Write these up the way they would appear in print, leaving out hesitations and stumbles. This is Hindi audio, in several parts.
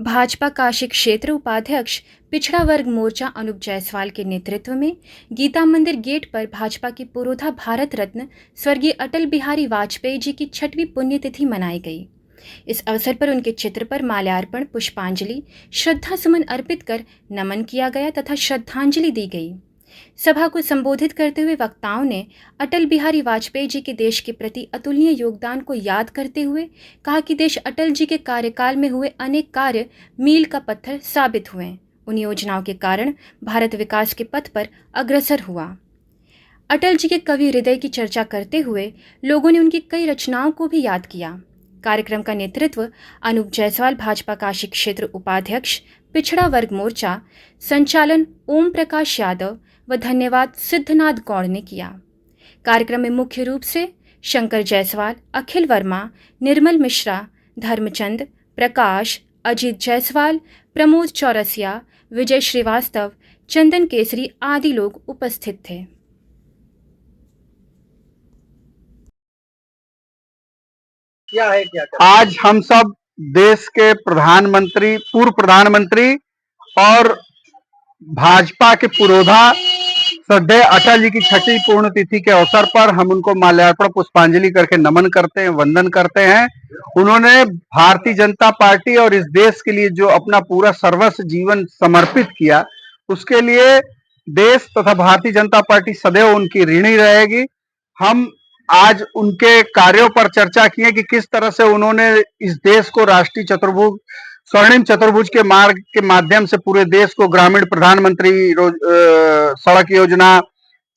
भाजपा काशी क्षेत्र उपाध्यक्ष पिछड़ा वर्ग मोर्चा अनूप जायसवाल के नेतृत्व में गीता मंदिर गेट पर भाजपा की पुरोधा भारत रत्न स्वर्गीय अटल बिहारी वाजपेयी जी की 6वीं पुण्यतिथि मनाई गई। इस अवसर पर उनके चित्र पर माल्यार्पण, पुष्पांजलि, श्रद्धा सुमन अर्पित कर नमन किया गया तथा श्रद्धांजलि दी गई। सभा को संबोधित करते हुए वक्ताओं ने अटल बिहारी वाजपेयी जी के देश के प्रति अतुलनीय योगदान को याद करते हुए कहा कि देश अटल जी के कार्यकाल में हुए अनेक कार्य मील का पत्थर साबित हुए। उन योजनाओं के कारण भारत विकास के पथ पर अग्रसर हुआ। अटल जी के कवि हृदय की चर्चा करते हुए लोगों ने उनकी कई रचनाओं को भी याद किया। कार्यक्रम का नेतृत्व अनूप जायसवाल, भाजपा काशी क्षेत्र उपाध्यक्ष, पिछड़ा वर्ग मोर्चा, संचालन ओम प्रकाश यादव व धन्यवाद सिद्धनाथ गौड़ ने किया। कार्यक्रम में मुख्य रूप से शंकर जायसवाल, अखिल वर्मा, निर्मल मिश्रा, धर्मचंद, प्रकाश, अजीत जायसवाल, प्रमोद चौरसिया, विजय श्रीवास्तव, चंदन केसरी आदि लोग उपस्थित थे। आज हम सब देश के प्रधानमंत्री, पूर्व प्रधानमंत्री और भाजपा के पुरोधा श्रद्धेय अटल जी की 6वीं पुण्यतिथि के अवसर पर हम उनको माल्यार्पण, पुष्पांजलि करके नमन करते हैं, वंदन करते हैं। उन्होंने भारतीय जनता पार्टी और इस देश के लिए जो अपना पूरा सर्वस्व जीवन समर्पित किया, उसके लिए देश तथा भारतीय जनता पार्टी सदैव उनकी ऋणी रहेगी। हम आज उनके कार्यों पर चर्चा की है कि किस तरह से उन्होंने इस देश को राष्ट्रीय चतुर्भुज, स्वर्णिम चतुर्भुज के मार्ग के माध्यम से पूरे देश को ग्रामीण प्रधानमंत्री सड़क योजना,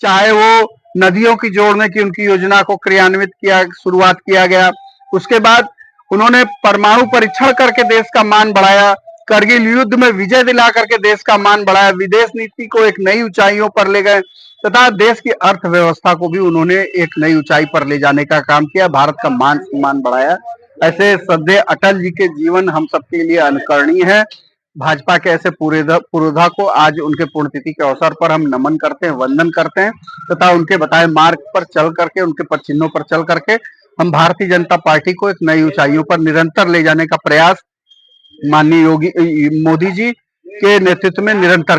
चाहे वो नदियों की जोड़ने की उनकी योजना को क्रियान्वित किया, शुरुआत किया गया। उसके बाद उन्होंने परमाणु परीक्षण करके देश का मान बढ़ाया, करगिल युद्ध में विजय दिला करके देश का मान बढ़ाया, विदेश नीति को एक नई ऊंचाइयों पर ले गए तथा देश की अर्थव्यवस्था को भी उन्होंने एक नई ऊंचाई पर ले जाने का काम किया, भारत का मान सम्मान बढ़ाया। ऐसे श्रद्धेय अटल जी के जीवन हम सबके लिए अनुकरणीय है। भाजपा के ऐसे पुरोधा को आज उनके पुण्यतिथि के अवसर पर हम नमन करते हैं, वंदन करते हैं तथा उनके बताए मार्ग पर चल करके, उनके पद चिन्हों पर चल करके हम भारतीय जनता पार्टी को एक नई ऊंचाइयों पर निरंतर ले जाने का प्रयास माननीय मोदी जी के नेतृत्व में निरंतर कर